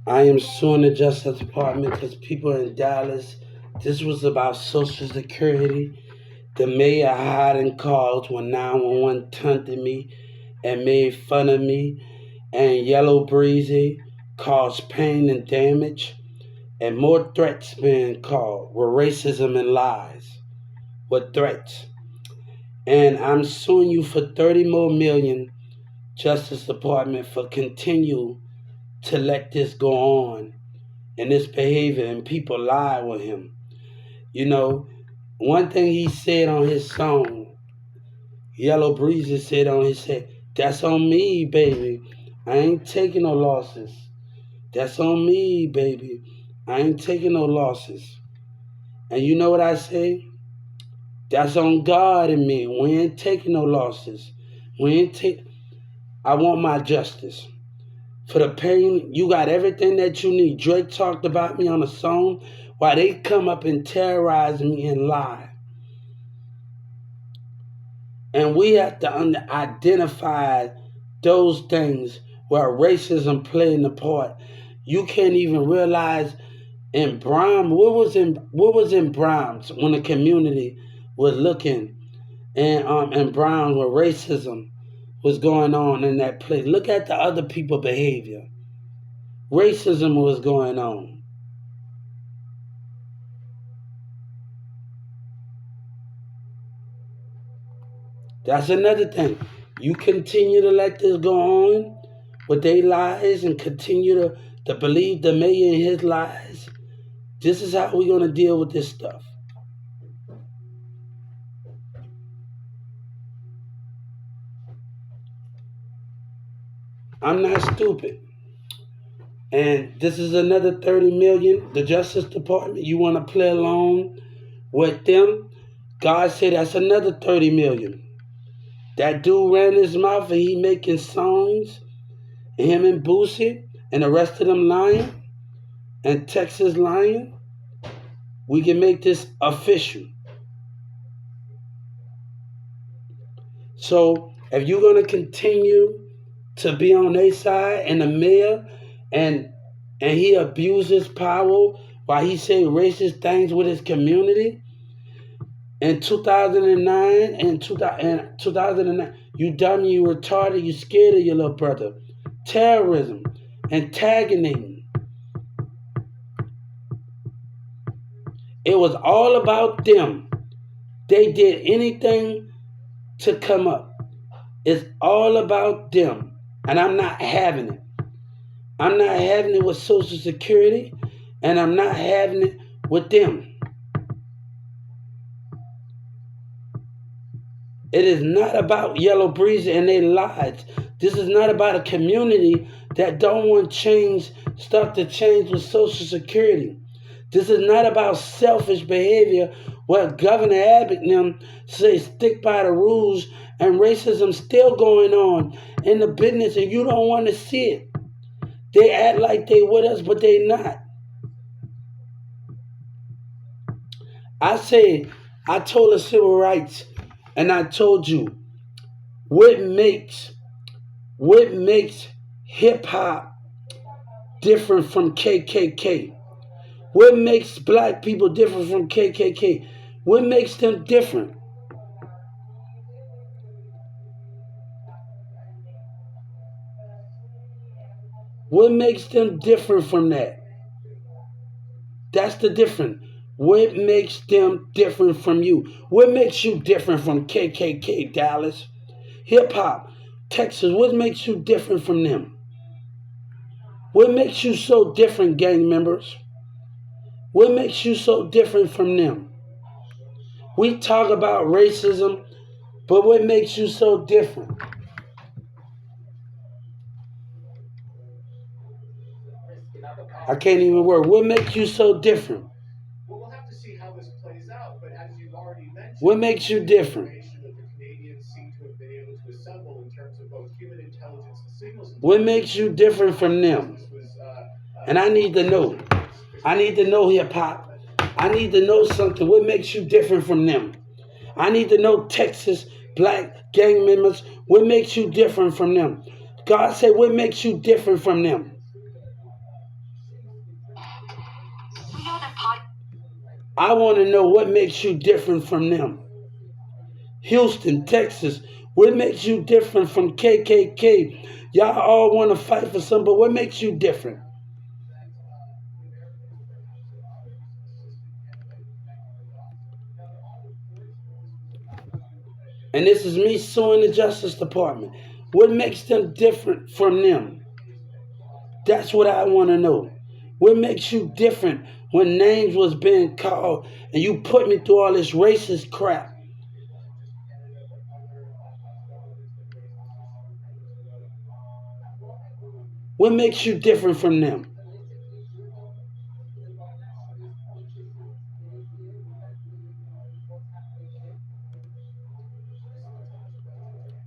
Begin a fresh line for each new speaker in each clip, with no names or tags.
I am suing the Justice Department because people in Dallas, this was about Social Security. The mayor hiding calls when 911 taunted me and made fun of me, and Yellow Breezy caused pain and damage, and more threats being called with racism and lies, with threats. And I'm suing you for 30 more million, Justice Department, for continue to let this go on and this behavior and people lie with him. You know, one thing he said on his song, Yellow Breezy said on his head, that's on me, baby. I ain't taking no losses. That's on me, baby. I ain't taking no losses. And you know what I say? That's on God and me. We ain't taking no losses. We ain't take. I want my justice. For the pain, you got everything that you need. Drake talked about me on a song while they come up and terrorize me and lie. And we have to identify those things where racism playing a part. You can't even realize in Brahms, what was in Brahms when the community was looking and Brahms where racism was going on in that place. Look at the other people behavior. Racism was going on. That's another thing. You continue to let this go on with their lies and continue to believe the mayor and his lies. This is how we're going to deal with this stuff. I'm not stupid. And this is another 30 million. The Justice Department, you want to play along with them? God said that's another 30 million. That dude ran his mouth and he making songs. And him and Boosie and the rest of them lying. And Texas lying. We can make this official. So if you're going to continue to be on their side and the mayor and he abuses power while he say racist things with his community in 2009 and 2009, you dumb, you retarded, you scared of your little brother. Terrorism, antagonism. It was all about them. They did anything to come up. It's all about them. And I'm not having it. I'm not having it with Social Security, and I'm not having it with them. It is not about Yellow Breeze and their lives. This is not about a community that don't want change, stuff to change with Social Security. This is not about selfish behavior where Governor Abbott and them say stick by the rules and racism still going on in the business and you don't want to see it. They act like they with us, but they not. I told the civil rights, and I told you what makes hip hop different from KKK. What makes black people different from KKK? What makes them different? What makes them different from that? That's the difference. What makes them different from you? What makes you different from KKK, Dallas? Hip hop, Texas, what makes you different from them? What makes you so different, gang members? What makes you so different from them? We talk about racism, but what makes you so different? I can't even work. What makes you so different? What makes you different? What makes you different from them? And I need to know. I need to know hip hop. I need to know something. What makes you different from them? I need to know Texas black gang members. What makes you different from them? God said, what makes you different from them? I want to know what makes you different from them. Houston, Texas, what makes you different from KKK? Y'all all want to fight for something, but what makes you different? And this is me suing the Justice Department. What makes them different from them? That's what I want to know. What makes you different when names was being called and you put me through all this racist crap? What makes you different from them?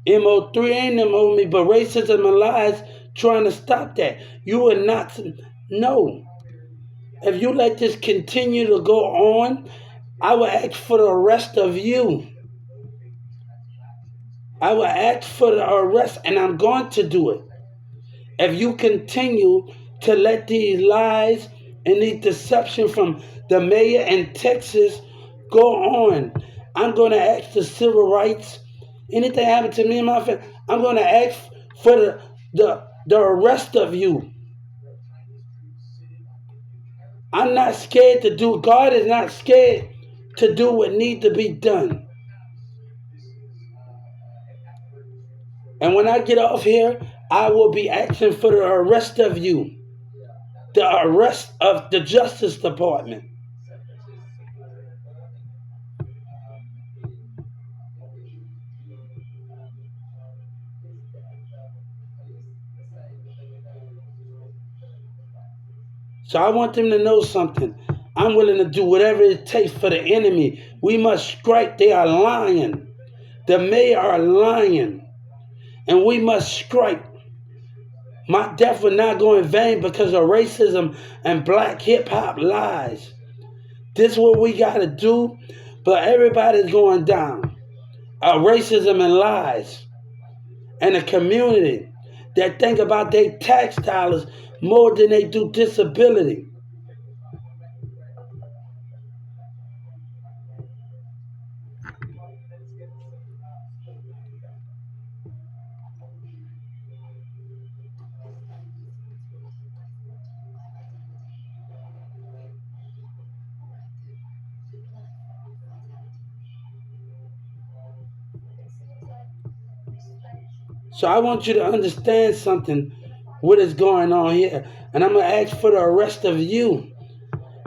MO3 ain't them on me, but racism and lies trying to stop that. You will not. No. If you let this continue to go on, I will ask for the arrest of you. I will ask for the arrest, and I'm going to do it. If you continue to let these lies and these deception from the mayor in Texas go on, I'm going to ask the civil rights. Anything happen to me and my family, I'm going to ask for the arrest of you. I'm not scared to do. God is not scared to do what needs to be done. And when I get off here, I will be asking for the arrest of you, the arrest of the Justice Department. So I want them to know something. I'm willing to do whatever it takes for the enemy. We must strike. They are lying. The mayor are lying. And we must strike. My death will not go in vain because of racism and black hip-hop lies. This is what we got to do, but everybody's going down. Racism and lies. And a community that think about their tax dollars more than they do disability. So I want you to understand something, what is going on here. And I'm going to ask for the arrest of you.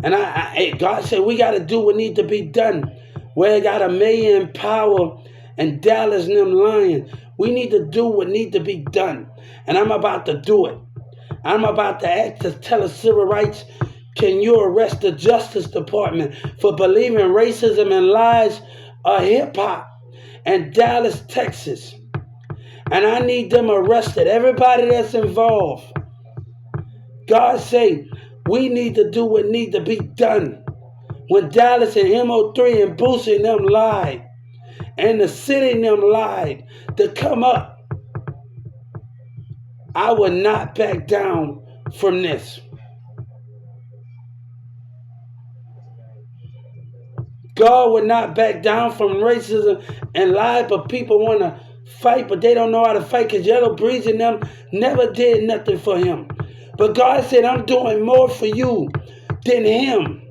And God said we got to do what needs to be done. Where got a mayor in power and Dallas and them lying. We need to do what needs to be done. And I'm about to do it. I'm about to ask to tell the civil rights, can you arrest the Justice Department for believing racism and lies are hip-hop in Dallas, Texas? And I need them arrested. Everybody that's involved. God say we need to do what needs to be done. When Dallas and MO3 and Boosie and them lied, and the city and them lied to come up, I will not back down from this. God would not back down from racism and lie, but people want to fight, but they don't know how to fight because Yellow Breeze and them never did nothing for him. But God said, I'm doing more for you than him.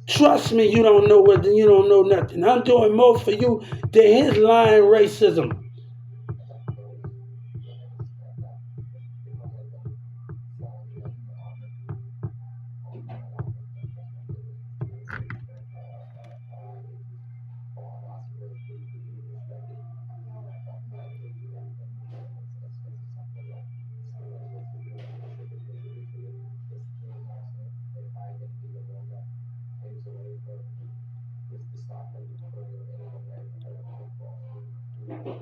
Trust me, you don't know what, you don't know nothing. I'm doing more for you than his lying racism.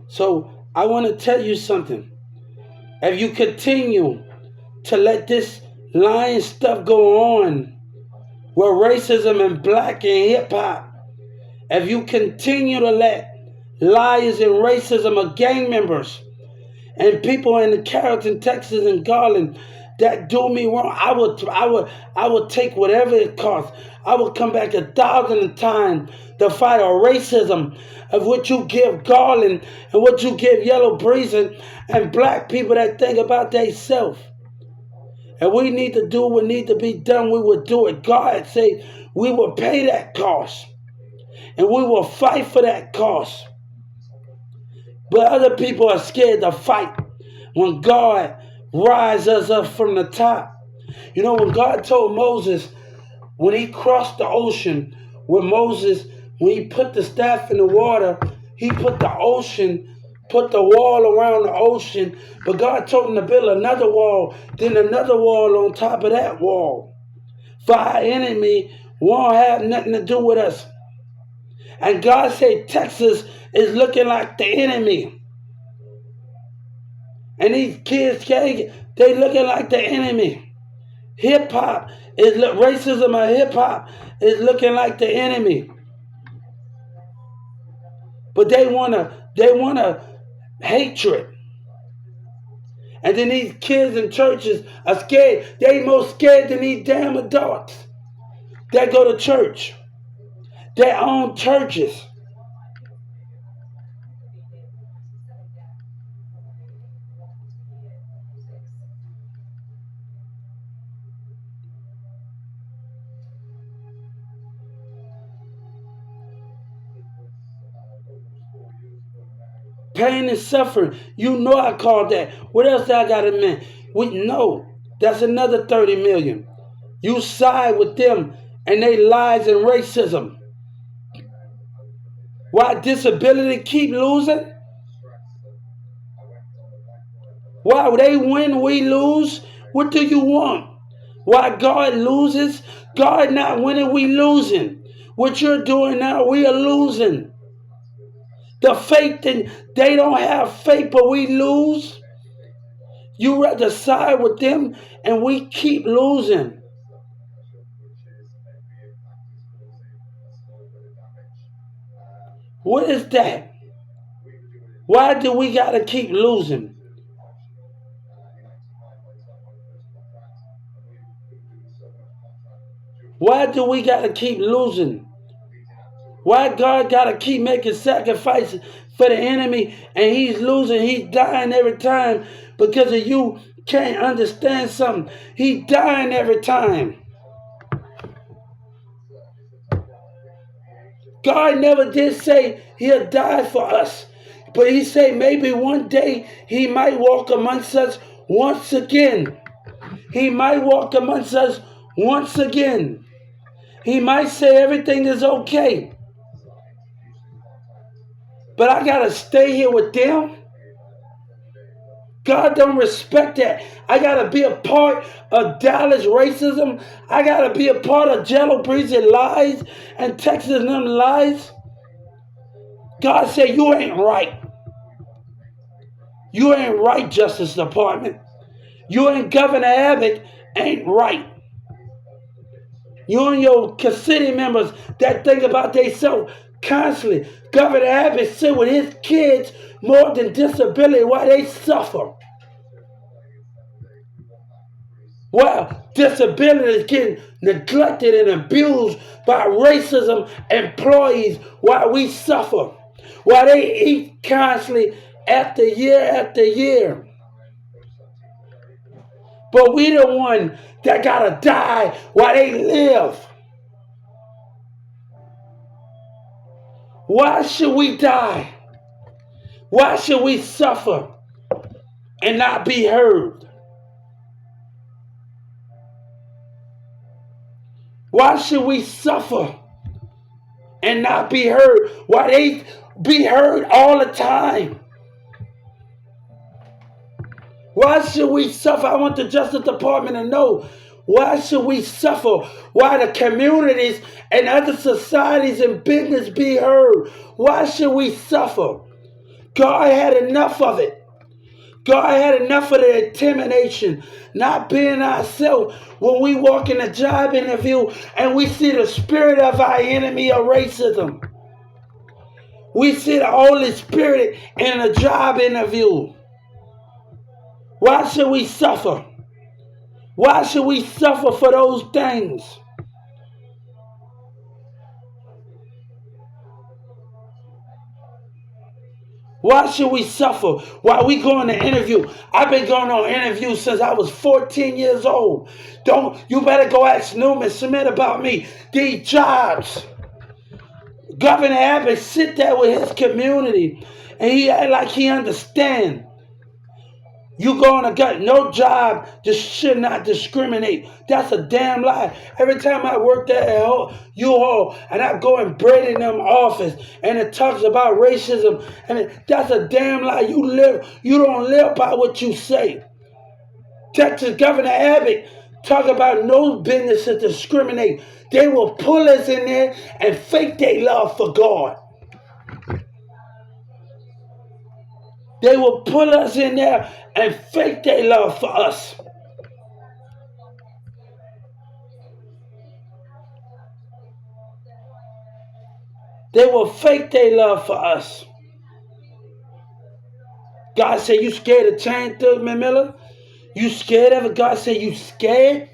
So I want to tell you something. If you continue to let this lying stuff go on with racism and black and hip hop, if you continue to let liars and racism of gang members and people in the Carrollton, Texas and Garland that do me wrong, I would take whatever it costs. I would come back 1,000 times to fight a racism of what you give Garland and what you give Yellow Breeze and black people that think about themselves. And we need to do what needs to be done. We will do it. God say we will pay that cost. And we will fight for that cost. But other people are scared to fight when God rises us up from the top. You know, when God told Moses, when he crossed the ocean, when he put the staff in the water, he put the wall around the ocean. But God told him to build another wall, then another wall on top of that wall. For our enemy won't have nothing to do with us. And God said Texas is looking like the enemy. And these kids, they looking like the enemy. Racism and hip-hop is looking like the enemy. But they want hatred. And then these kids in churches are scared. They more scared than these damn adults that go to church. Their own churches. Pain and suffering. You know I called that. What else I got in mind? We know that's another 30 million. You side with them and they lies and racism. Why disability keep losing? Why they win, we lose? What do you want? Why God loses? God not winning, we losing. What you're doing now, we are losing. The faith, they don't have faith, but we lose. You rather side with them and we keep losing. What is that? Why do we got to keep losing? Why do we got to keep losing? Why God got to keep making sacrifices for the enemy and he's losing, he's dying every time because of you can't understand something. He's dying every time. God never did say he'll die for us. But he said maybe one day he might walk amongst us once again. He might walk amongst us once again. He might say everything is okay. But I got to stay here with them. God don't respect that. I got to be a part of Dallas racism. I got to be a part of Jello Breeze lies and Texas and them lies. God said, you ain't right. You ain't right, Justice Department. You and Governor Abbott ain't right. You and your city members that think about themselves constantly. Governor Abbott sit with his kids more than disability while they suffer. While disability is getting neglected and abused by racism employees while we suffer. While they eat constantly after year. But we the one that gotta die while they live. Why should we die? Why should we suffer and not be heard? Why should we suffer and not be heard? Why they be heard all the time? Why should we suffer? I want the Justice Department to know. Why should we suffer? Why the communities and other societies and business be heard? Why should we suffer? God had enough of it. God had enough of the intimidation, not being ourselves. When we walk in a job interview and we see the spirit of our enemy of racism. We see the Holy Spirit in a job interview. Why should we suffer? Why should we suffer for those things? Why should we suffer while we go on an interview? I've been going on interviews since I was 14 years old. You better go ask Newman Smith about me. These jobs. Governor Abbott sit there with his community and he act like he understand. You go on a gut, no job just should not discriminate. That's a damn lie. Every time I worked at U-Haul and I go in Braden them office and it talks about racism, and that's a damn lie. You don't live by what you say. Texas Governor Abbott talk about no business to discriminate. They will pull us in there and fake their love for God. They will pull us in there and fake their love for us. They will fake their love for us. God said, you scared of change, Thurman Miller? You scared of it? God said, you scared?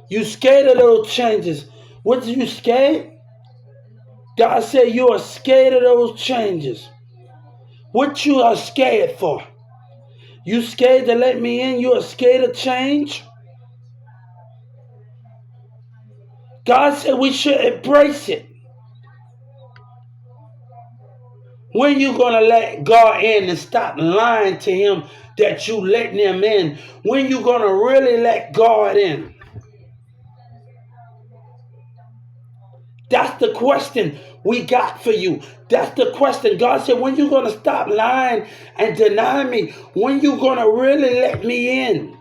You scared of those changes. What you scared? God said, you are scared of those changes. What you are scared for? You scared to let me in? You are scared of change? God said we should embrace it. When you going to let God in and stop lying to him that you letting him in? When you going to really let God in? That's the question we got for you. That's the question. God said, when you going to stop lying and deny me? When you going to really let me in?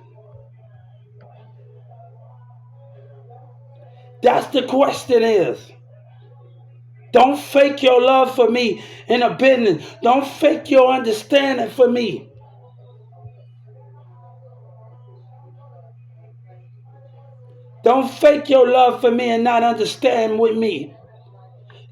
That's the question is. Don't fake your love for me in a business. Don't fake your understanding for me. Don't fake your love for me and not understand with me.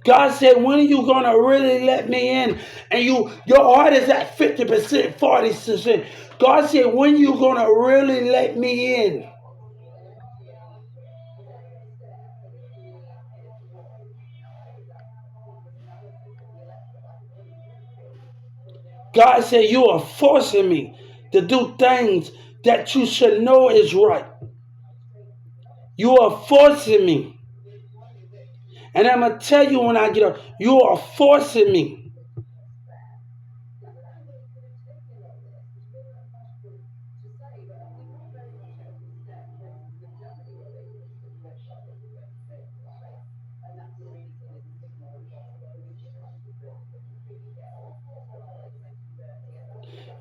God said, when are you going to really let me in? And your heart is at 50%, 40%. God said, when are you going to really let me in? God said, you are forcing me to do things that you should know is right. You are forcing me. And I'm going to tell you when I get up, you are forcing me.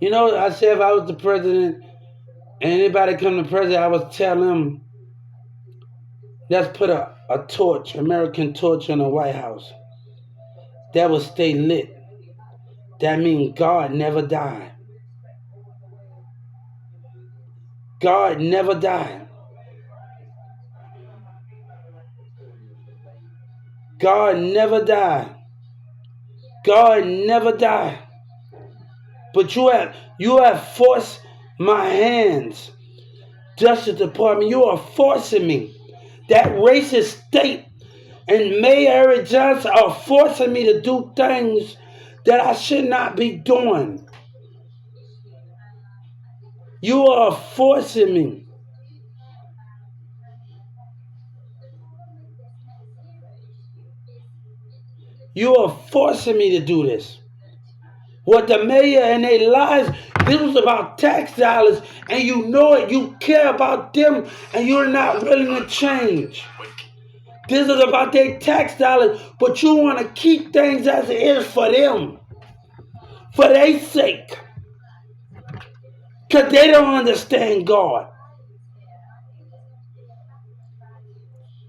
You know, I said if I was the president and anybody come to president, I would tell them, let's put a torch, American torch in the White House. That will stay lit. That means God never died. God never died. God never died. God never died. But you have forced my hands. Justice Department, you are forcing me. That racist state and Mayor Eric Johnson are forcing me to do things that I should not be doing. You are forcing me. You are forcing me to do this. What the mayor and their lies, this was about tax dollars, and you know it. You care about them, and you're not willing to change. This is about their tax dollars, but you want to keep things as it is for them, for their sake, because they don't understand God.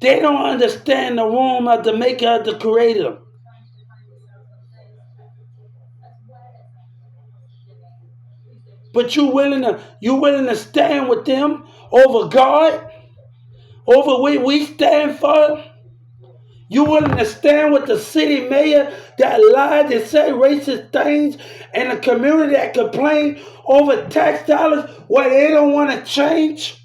They don't understand the womb of the maker of the creator. But you willing to stand with them over God, over what we stand for? You willing to stand with the city mayor that lied and said racist things, and the community that complained over tax dollars where they don't want to change?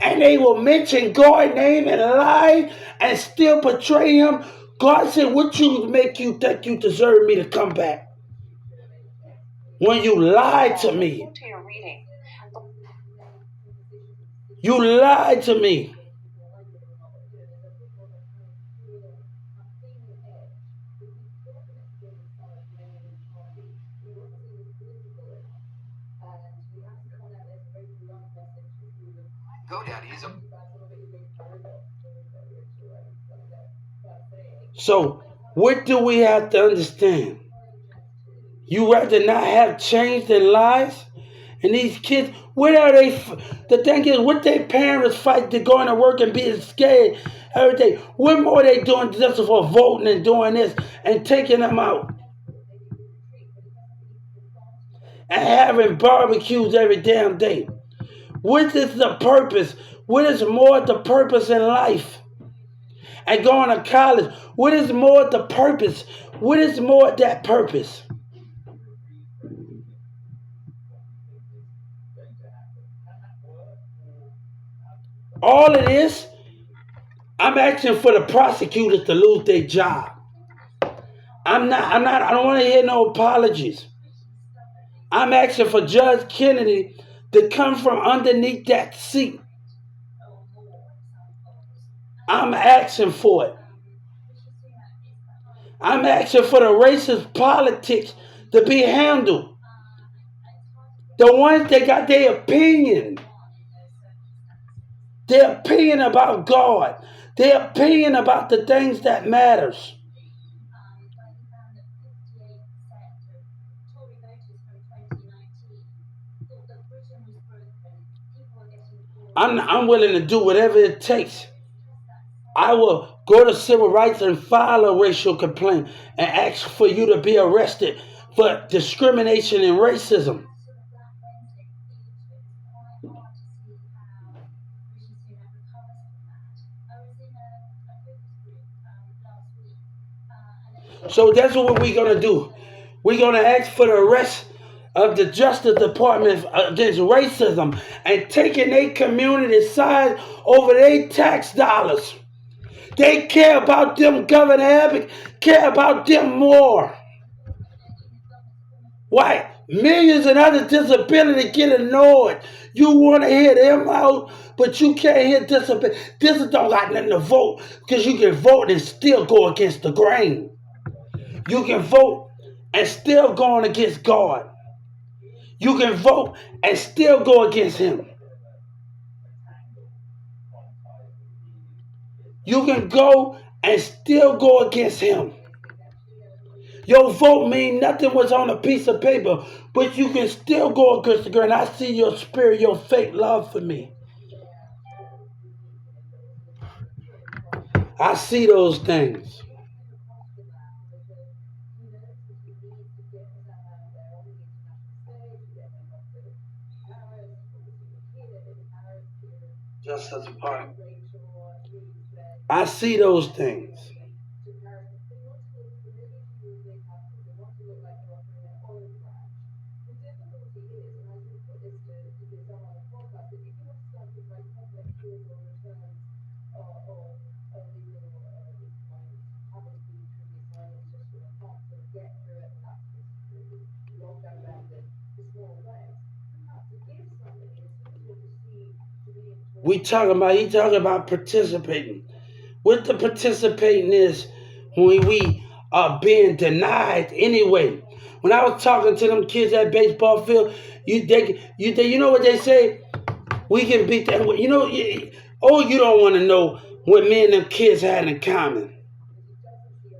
and they will mention God's name and lie and still betray him. God said, what you make you think you deserve me to come back? When you lied to me. You lied to me. So, what do we have to understand? You rather not have change than lies? And these kids, what are they? The thing is, what their parents fight to going to work and being scared every day. What more are they doing just for voting and doing this and taking them out? And having barbecues every damn day. What is the purpose? What is more the purpose in life? And going to college, what is more the purpose? What is more that purpose? All it is, I'm asking for the prosecutors to lose their job. I don't want to hear no apologies. I'm asking for Judge Kennedy to come from underneath that seat. I'm asking for it. I'm asking for the racist politics to be handled. The ones that got their opinion about God, their opinion about the things that matters. I'm willing to do whatever it takes. I will go to civil rights and file a racial complaint and ask for you to be arrested for discrimination and racism. So that's what we're going to do. We're going to ask for the arrest of the Justice Department against racism and taking their community side over their tax dollars. They care about them, Governor Abbott, care about them more. Why? Millions and other disabilities get annoyed. You want to hear them out, but you can't hear disability. This don't got nothing to vote because you can vote and still go against the grain. You can vote and still go on against God. You can vote and still go against him. You can go and still go against him. Your vote mean nothing was on a piece of paper, but you can still go against the grain. I see your spirit, your fake love for me. I see those things. Just as a part. I see those things. He talking about participating. What the participating is when we are being denied anyway. When I was talking to them kids at baseball field, you know what they say? We can beat that. You know, you don't want to know what me and them kids had in common.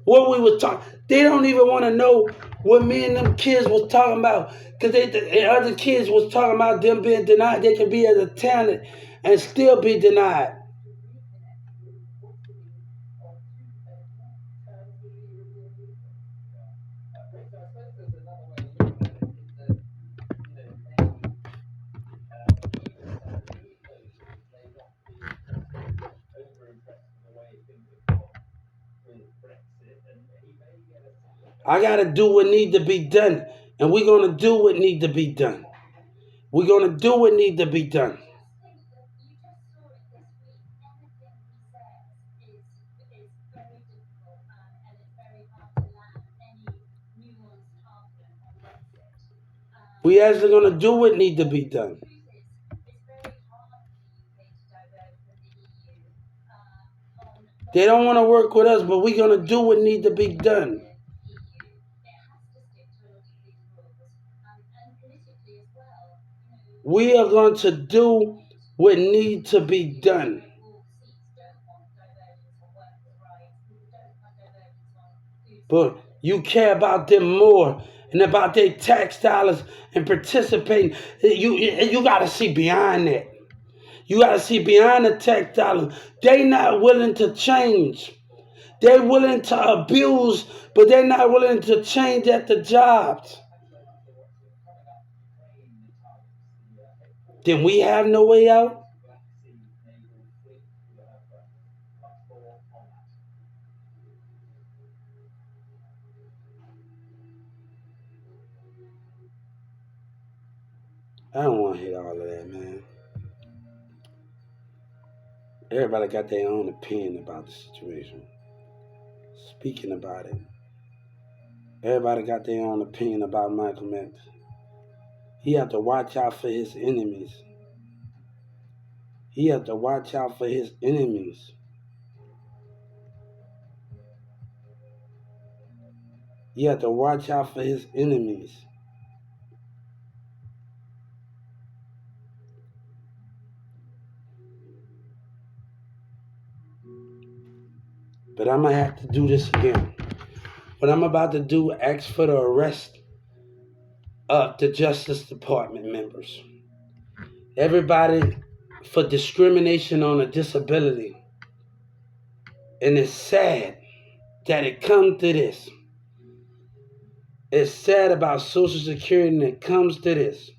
What we were talking. They don't even want to know what me and them kids was talking about. Because the other kids was talking about them being denied. They can be as a talent and still be denied. I got to do what need to be done. And we're going to do what need to be done. We're going to do what need to be done. We actually going to do what need to be done. They don't want to work with us, but we're going to do what need to be done. We are going to do what need to be done. But you care about them more and about their tax dollars and participating. You got to see beyond that. You got to see beyond the tax dollars. They not willing to change. They're willing to abuse, but they're not willing to change at the jobs. Then we have no way out. I don't want to hear all of that, man. Everybody got their own opinion about the situation. Speaking about it. Everybody got their own opinion about Malcolm X. He had to watch out for his enemies. He had to watch out for his enemies. He had to watch out for his enemies. But I'm going to have to do this again. What I'm about to do, ask for the arrest of the Justice Department members. Everybody for discrimination on a disability. And it's sad that it comes to this. It's sad about Social Security and it comes to this.